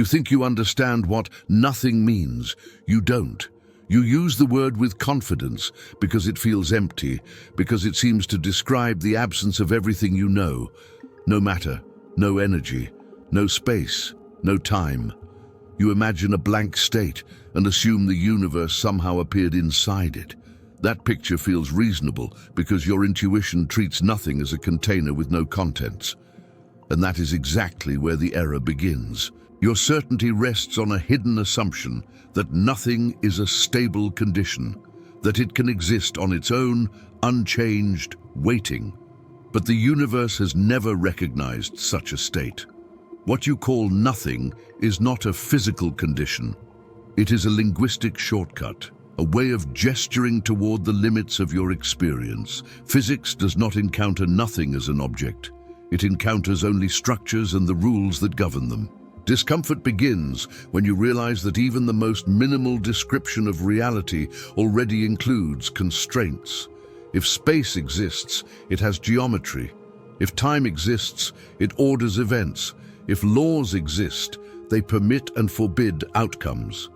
You think you understand what nothing means. You don't. You use the word with confidence because it feels empty, because it seems to describe the absence of everything you know. No matter, no energy, no space, no time. You imagine a blank state and assume the universe somehow appeared inside it. That picture feels reasonable because your intuition treats nothing as a container with no contents. And that is exactly where the error begins. Your certainty rests on a hidden assumption that nothing is a stable condition, that it can exist on its own, unchanged, waiting. But the universe has never recognized such a state. What you call nothing is not a physical condition. It is a linguistic shortcut, a way of gesturing toward the limits of your experience. Physics does not encounter nothing as an object. It encounters only structures and the rules that govern them. Discomfort begins when you realize that even the most minimal description of reality already includes constraints. If space exists, it has geometry. If time exists, it orders events. If laws exist, they permit and forbid outcomes.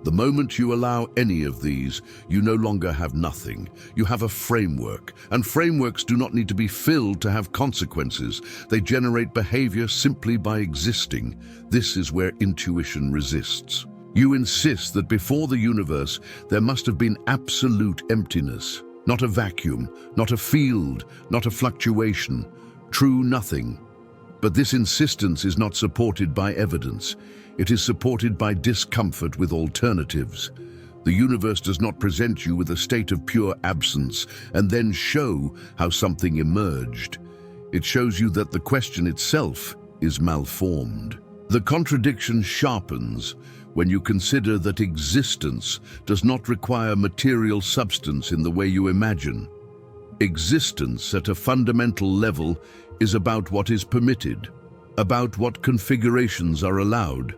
The moment you allow any of these, you no longer have nothing. You have a framework, and frameworks do not need to be filled to have consequences. They generate behavior simply by existing. This is where intuition resists. You insist that before the universe, there must have been absolute emptiness. Not a vacuum, not a field, not a fluctuation. True nothing. But this insistence is not supported by evidence. It is supported by discomfort with alternatives. The universe does not present you with a state of pure absence and then show how something emerged. It shows you that the question itself is malformed. The contradiction sharpens when you consider that existence does not require material substance in the way you imagine. Existence at a fundamental level is about what is permitted, about what configurations are allowed.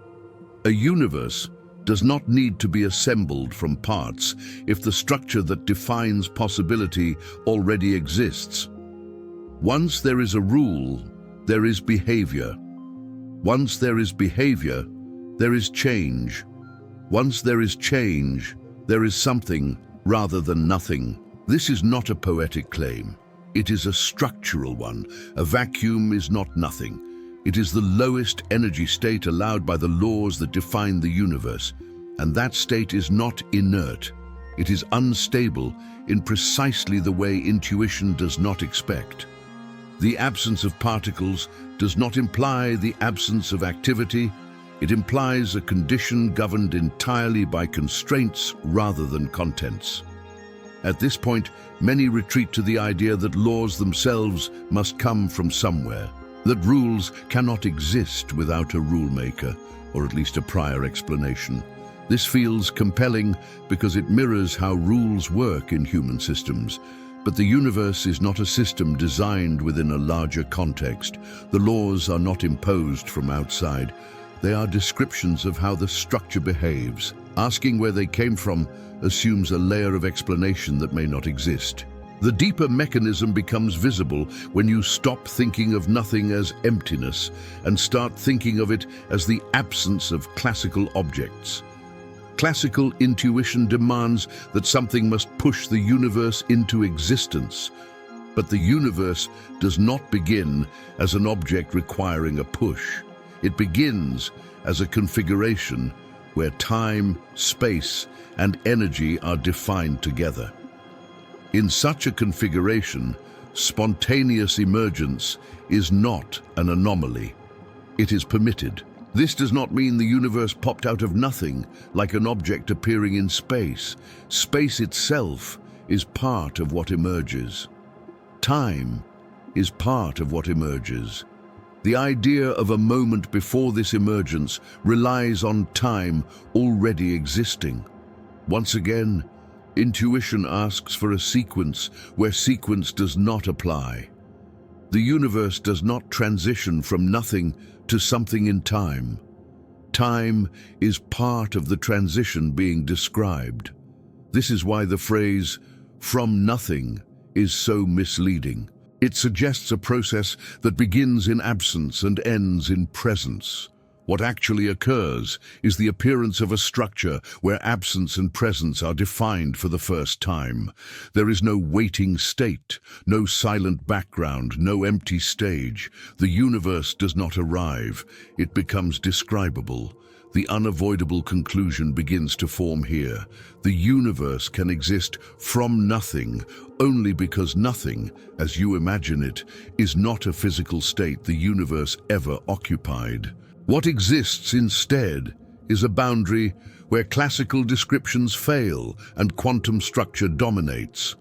A universe does not need to be assembled from parts if the structure that defines possibility already exists. Once there is a rule, there is behavior. Once there is behavior, there is change. Once there is change, there is something rather than nothing. This is not a poetic claim. It is a structural one. A vacuum is not nothing. It is the lowest energy state allowed by the laws that define the universe. And that state is not inert. It is unstable in precisely the way intuition does not expect. The absence of particles does not imply the absence of activity. It implies a condition governed entirely by constraints rather than contents. At this point, many retreat to the idea that laws themselves must come from somewhere, that rules cannot exist without a rule maker, or at least a prior explanation. This feels compelling because it mirrors how rules work in human systems. But the universe is not a system designed within a larger context. The laws are not imposed from outside. They are descriptions of how the structure behaves. Asking where they came from assumes a layer of explanation that may not exist. The deeper mechanism becomes visible when you stop thinking of nothing as emptiness and start thinking of it as the absence of classical objects. Classical intuition demands that something must push the universe into existence. But the universe does not begin as an object requiring a push. It begins as a configuration where time, space, and energy are defined together. In such a configuration, spontaneous emergence is not an anomaly. It is permitted. This does not mean the universe popped out of nothing, like an object appearing in space. Space itself is part of what emerges. Time is part of what emerges. The idea of a moment before this emergence relies on time already existing. Once again, intuition asks for a sequence where sequence does not apply. The universe does not transition from nothing to something in time. Time is part of the transition being described. This is why the phrase, "from nothing," is so misleading. It suggests a process that begins in absence and ends in presence. What actually occurs is the appearance of a structure where absence and presence are defined for the first time. There is no waiting state, no silent background, no empty stage. The universe does not arrive. It becomes describable. The unavoidable conclusion begins to form here. The universe can exist from nothing only because nothing, as you imagine it, is not a physical state the universe ever occupied. What exists instead is a boundary where classical descriptions fail and quantum structure dominates.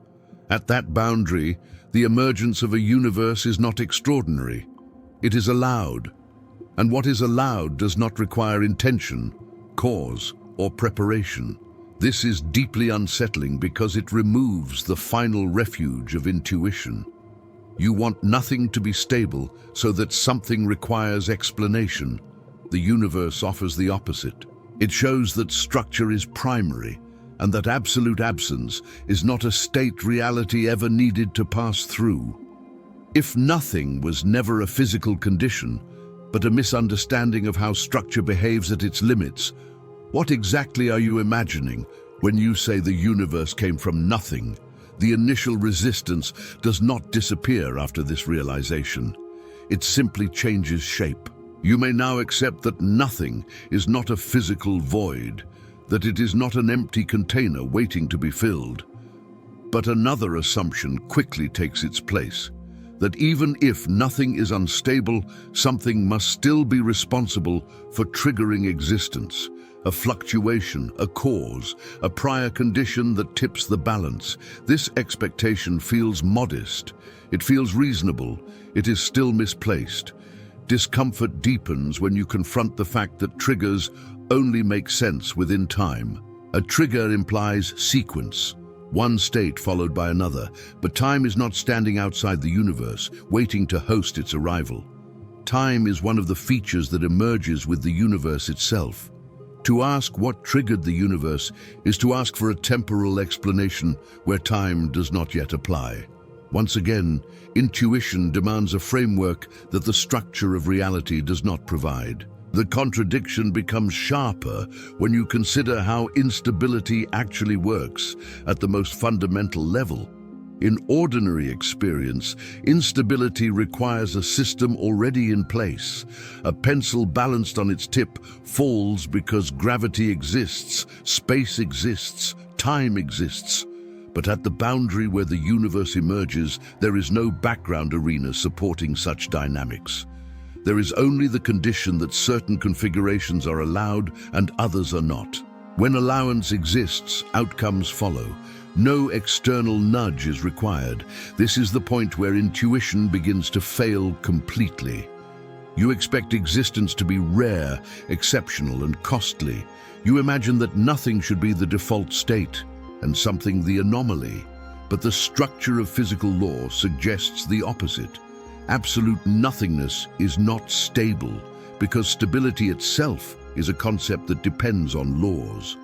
At that boundary, the emergence of a universe is not extraordinary. It is allowed. And what is allowed does not require intention, cause, or preparation. This is deeply unsettling because it removes the final refuge of intuition. You want nothing to be stable so that something requires explanation. The universe offers the opposite. It shows that structure is primary and that absolute absence is not a state reality ever needed to pass through. If nothing was never a physical condition, but a misunderstanding of how structure behaves at its limits, what exactly are you imagining when you say the universe came from nothing? The initial resistance does not disappear after this realization. It simply changes shape. You may now accept that nothing is not a physical void, that it is not an empty container waiting to be filled. But another assumption quickly takes its place, that even if nothing is unstable, something must still be responsible for triggering existence, a fluctuation, a cause, a prior condition that tips the balance. This expectation feels modest, it feels reasonable, it is still misplaced. Discomfort deepens when you confront the fact that triggers only make sense within time. A trigger implies sequence, one state followed by another, but time is not standing outside the universe, waiting to host its arrival. Time is one of the features that emerges with the universe itself. To ask what triggered the universe is to ask for a temporal explanation where time does not yet apply. Once again, intuition demands a framework that the structure of reality does not provide. The contradiction becomes sharper when you consider how instability actually works at the most fundamental level. In ordinary experience, instability requires a system already in place. A pencil balanced on its tip falls because gravity exists, space exists, time exists. But at the boundary where the universe emerges, there is no background arena supporting such dynamics. There is only the condition that certain configurations are allowed and others are not. When allowance exists, outcomes follow. No external nudge is required. This is the point where intuition begins to fail completely. You expect existence to be rare, exceptional, and costly. You imagine that nothing should be the default state, and something the anomaly. But the structure of physical law suggests the opposite. Absolute nothingness is not stable, because stability itself is a concept that depends on laws.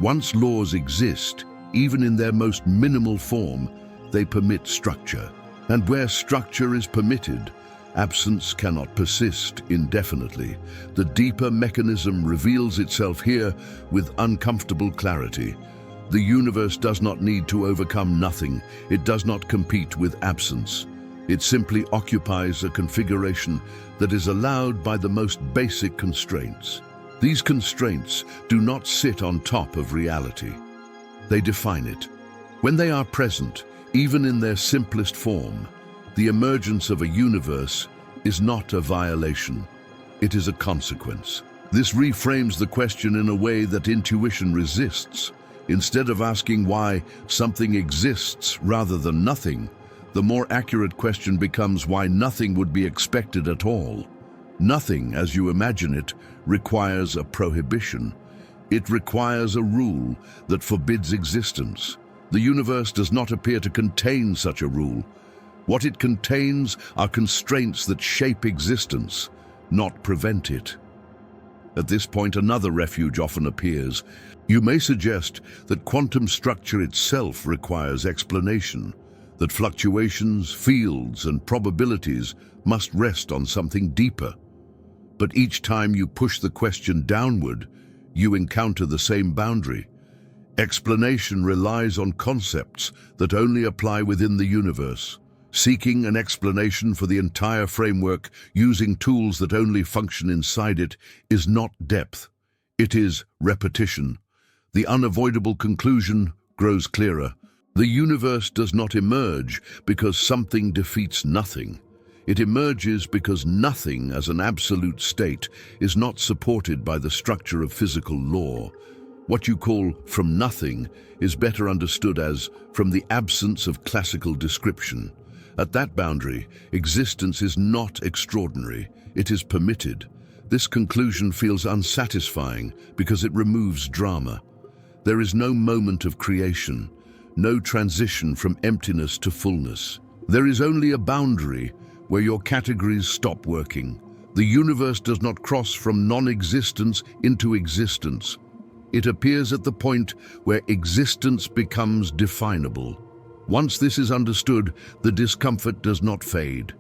Once laws exist, even in their most minimal form, they permit structure. And where structure is permitted, absence cannot persist indefinitely. The deeper mechanism reveals itself here with uncomfortable clarity. The universe does not need to overcome nothing. It does not compete with absence. It simply occupies a configuration that is allowed by the most basic constraints. These constraints do not sit on top of reality. They define it. When they are present, even in their simplest form, the emergence of a universe is not a violation. It is a consequence. This reframes the question in a way that intuition resists. Instead of asking why something exists rather than nothing, the more accurate question becomes why nothing would be expected at all. Nothing, as you imagine it, requires a prohibition. It requires a rule that forbids existence. The universe does not appear to contain such a rule. What it contains are constraints that shape existence, not prevent it. At this point, another refuge often appears. You may suggest that quantum structure itself requires explanation, that fluctuations, fields, and probabilities must rest on something deeper. But each time you push the question downward, you encounter the same boundary. Explanation relies on concepts that only apply within the universe. Seeking an explanation for the entire framework using tools that only function inside it is not depth. It is repetition. The unavoidable conclusion grows clearer. The universe does not emerge because something defeats nothing. It emerges because nothing as an absolute state is not supported by the structure of physical law. What you call from nothing is better understood as from the absence of classical description. At that boundary, existence is not extraordinary, it is permitted. This conclusion feels unsatisfying because it removes drama. There is no moment of creation, no transition from emptiness to fullness. There is only a boundary where your categories stop working. The universe does not cross from non-existence into existence. It appears at the point where existence becomes definable. Once this is understood, the discomfort does not fade.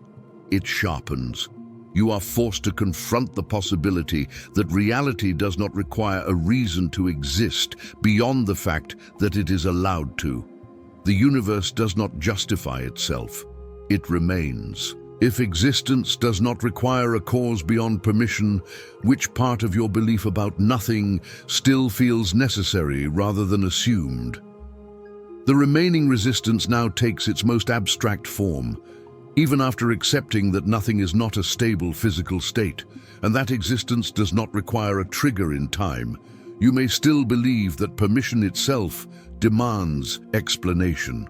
It sharpens. You are forced to confront the possibility that reality does not require a reason to exist beyond the fact that it is allowed to. The universe does not justify itself. It remains. If existence does not require a cause beyond permission, which part of your belief about nothing still feels necessary rather than assumed? The remaining resistance now takes its most abstract form. Even after accepting that nothing is not a stable physical state, and that existence does not require a trigger in time, you may still believe that permission itself demands explanation.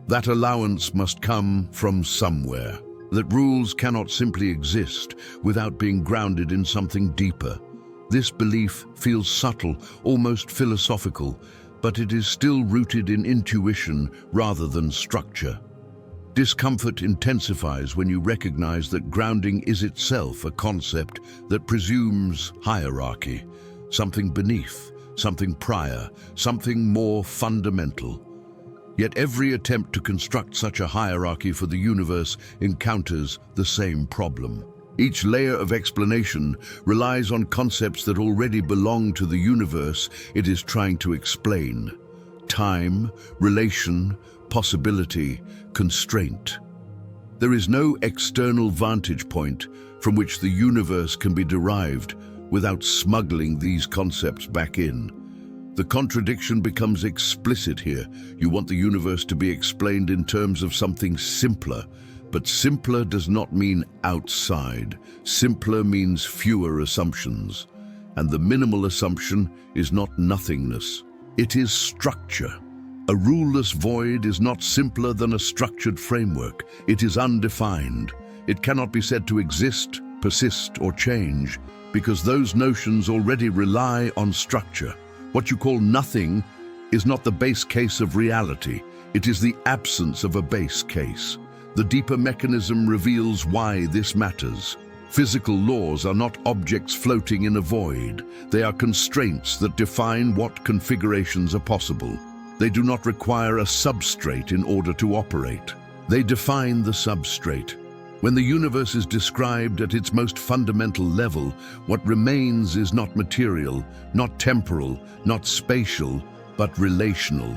That allowance must come from somewhere. That rules cannot simply exist without being grounded in something deeper. This belief feels subtle, almost philosophical, but it is still rooted in intuition rather than structure. Discomfort intensifies when you recognize that grounding is itself a concept that presumes hierarchy, something beneath, something prior, something more fundamental. Yet every attempt to construct such a hierarchy for the universe encounters the same problem. Each layer of explanation relies on concepts that already belong to the universe it is trying to explain. Time, relation, possibility, constraint. There is no external vantage point from which the universe can be derived without smuggling these concepts back in. The contradiction becomes explicit here. You want the universe to be explained in terms of something simpler, but simpler does not mean outside. Simpler means fewer assumptions. And the minimal assumption is not nothingness. It is structure. A ruleless void is not simpler than a structured framework. It is undefined. It cannot be said to exist, persist, or change, because those notions already rely on structure. What you call nothing is not the base case of reality. It is the absence of a base case. The deeper mechanism reveals why this matters. Physical laws are not objects floating in a void. They are constraints that define what configurations are possible. They do not require a substrate in order to operate. They define the substrate. When the universe is described at its most fundamental level, what remains is not material, not temporal, not spatial, but relational.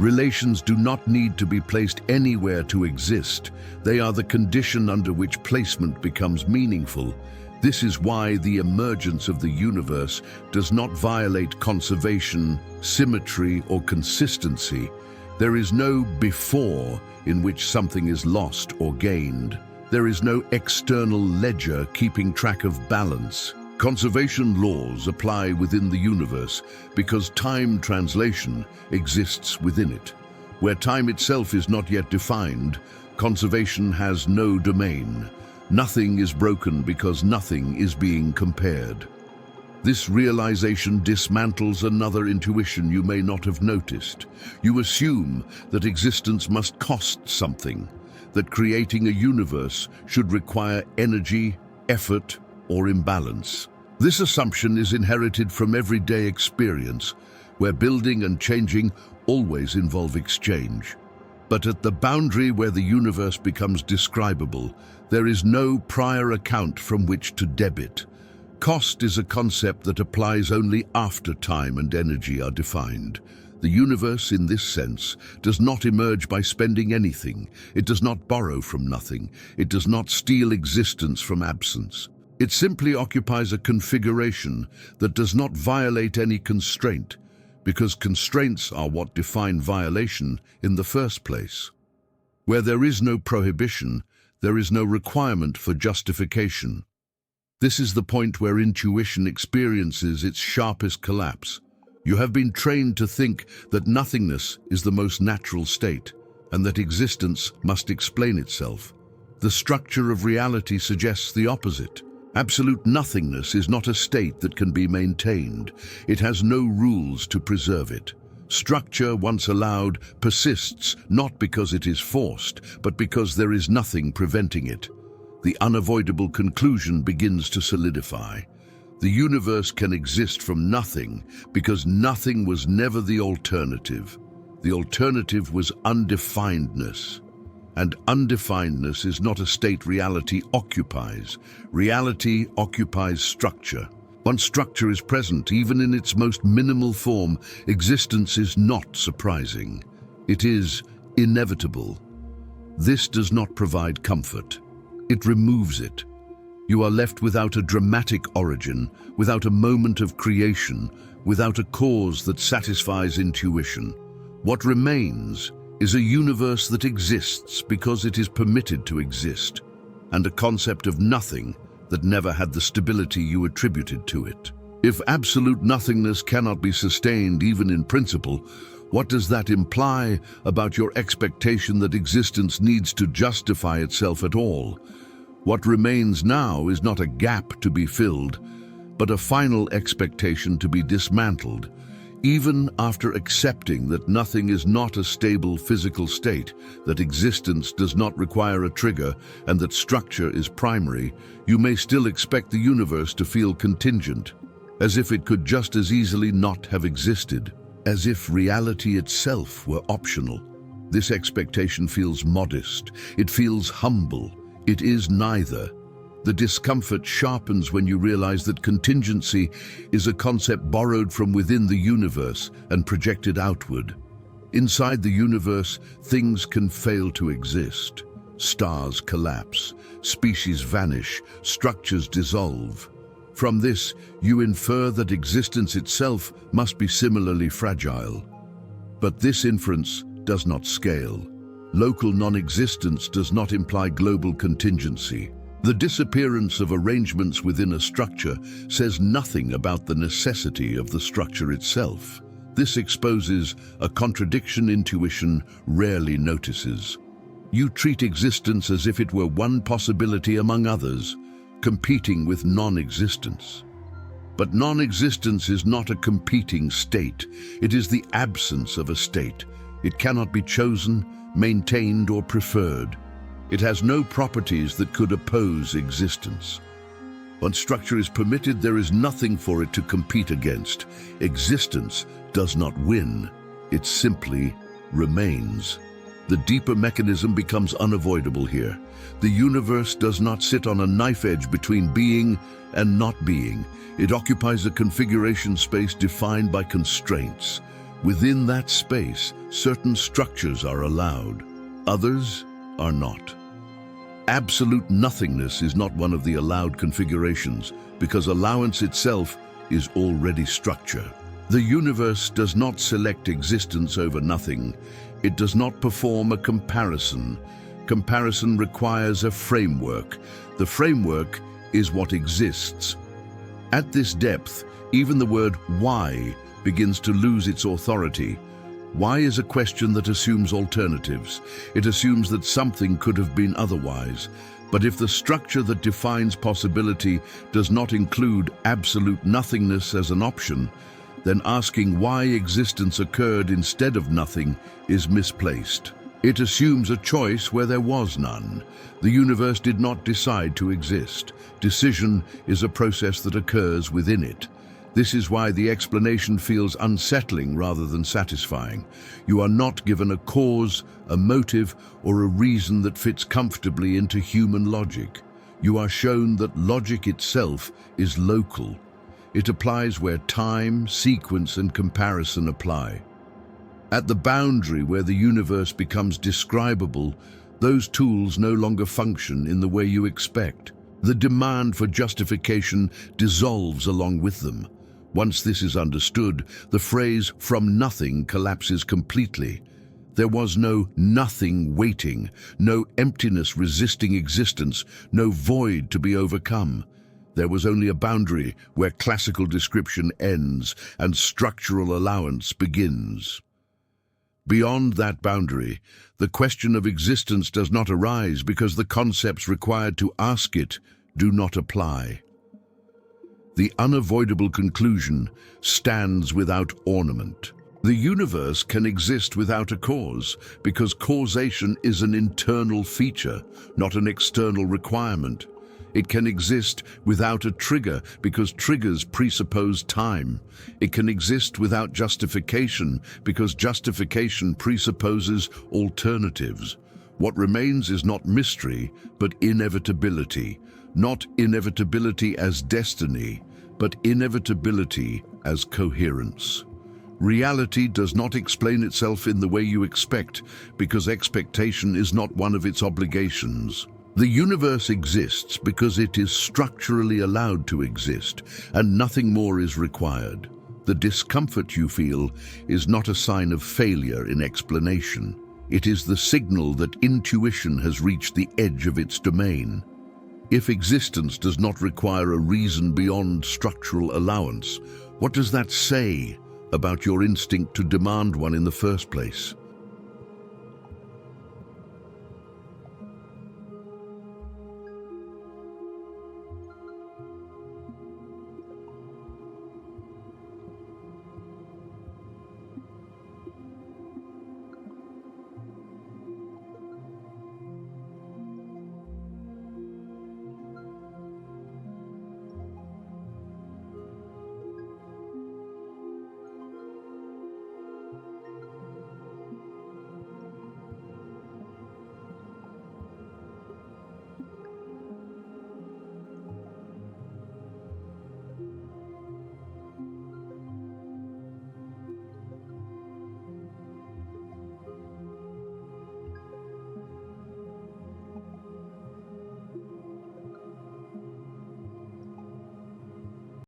Relations do not need to be placed anywhere to exist. They are the condition under which placement becomes meaningful. This is why the emergence of the universe does not violate conservation, symmetry, or consistency. There is no before in which something is lost or gained. There is no external ledger keeping track of balance. Conservation laws apply within the universe because time translation exists within it. Where time itself is not yet defined, conservation has no domain. Nothing is broken because nothing is being compared. This realization dismantles another intuition you may not have noticed. You assume that existence must cost something, that creating a universe should require energy, effort, or imbalance. This assumption is inherited from everyday experience, where building and changing always involve exchange. But at the boundary where the universe becomes describable, there is no prior account from which to debit. Cost is a concept that applies only after time and energy are defined. The universe, in this sense, does not emerge by spending anything. It does not borrow from nothing. It does not steal existence from absence. It simply occupies a configuration that does not violate any constraint, because constraints are what define violation in the first place. Where there is no prohibition, there is no requirement for justification. This is the point where intuition experiences its sharpest collapse. You have been trained to think that nothingness is the most natural state, and that existence must explain itself. The structure of reality suggests the opposite. Absolute nothingness is not a state that can be maintained. It has no rules to preserve it. Structure, once allowed, persists not because it is forced, but because there is nothing preventing it. The unavoidable conclusion begins to solidify. The universe can exist from nothing because nothing was never the alternative. The alternative was undefinedness. And undefinedness is not a state reality occupies. Reality occupies structure. Once structure is present, even in its most minimal form, existence is not surprising. It is inevitable. This does not provide comfort. It removes it. You are left without a dramatic origin, without a moment of creation, without a cause that satisfies intuition. What remains is a universe that exists because it is permitted to exist, and a concept of nothing that never had the stability you attributed to it. If absolute nothingness cannot be sustained even in principle, what does that imply about your expectation that existence needs to justify itself at all? What remains now is not a gap to be filled, but a final expectation to be dismantled. Even after accepting that nothing is not a stable physical state, that existence does not require a trigger, and that structure is primary, you may still expect the universe to feel contingent, as if it could just as easily not have existed, as if reality itself were optional. This expectation feels modest, it feels humble. It is neither. The discomfort sharpens when you realize that contingency is a concept borrowed from within the universe and projected outward. Inside the universe, things can fail to exist. Stars collapse, species vanish, structures dissolve. From this, you infer that existence itself must be similarly fragile. But this inference does not scale. Local non-existence does not imply global contingency. The disappearance of arrangements within a structure says nothing about the necessity of the structure itself. This exposes a contradiction intuition rarely notices. You treat existence as if it were one possibility among others, competing with non-existence. But non-existence is not a competing state. It is the absence of a state. It cannot be chosen, maintained, or preferred. It has no properties that could oppose existence. Once structure is permitted, there is nothing for it to compete against. Existence does not win. It simply remains. The deeper mechanism becomes unavoidable here. The universe does not sit on a knife edge between being and not being. It occupies a configuration space defined by constraints. Within that space, certain structures are allowed. Others are not. Absolute nothingness is not one of the allowed configurations, because allowance itself is already structure. The universe does not select existence over nothing. It does not perform a comparison. Comparison requires a framework. The framework is what exists. At this depth, even the word why begins to lose its authority. Why is a question that assumes alternatives. It assumes that something could have been otherwise. But if the structure that defines possibility does not include absolute nothingness as an option, then asking why existence occurred instead of nothing is misplaced. It assumes a choice where there was none. The universe did not decide to exist. Decision is a process that occurs within it. This is why the explanation feels unsettling rather than satisfying. You are not given a cause, a motive, or a reason that fits comfortably into human logic. You are shown that logic itself is local. It applies where time, sequence, and comparison apply. At the boundary where the universe becomes describable, those tools no longer function in the way you expect. The demand for justification dissolves along with them. Once this is understood, the phrase "from nothing" collapses completely. There was no nothing waiting, no emptiness resisting existence, no void to be overcome. There was only a boundary where classical description ends and structural allowance begins. Beyond that boundary, the question of existence does not arise because the concepts required to ask it do not apply. The unavoidable conclusion stands without ornament. The universe can exist without a cause because causation is an internal feature, not an external requirement. It can exist without a trigger because triggers presuppose time. It can exist without justification because justification presupposes alternatives. What remains is not mystery, but inevitability. Not inevitability as destiny, but inevitability as coherence. Reality does not explain itself in the way you expect, because expectation is not one of its obligations. The universe exists because it is structurally allowed to exist, and nothing more is required. The discomfort you feel is not a sign of failure in explanation. It is the signal that intuition has reached the edge of its domain. If existence does not require a reason beyond structural allowance, what does that say about your instinct to demand one in the first place?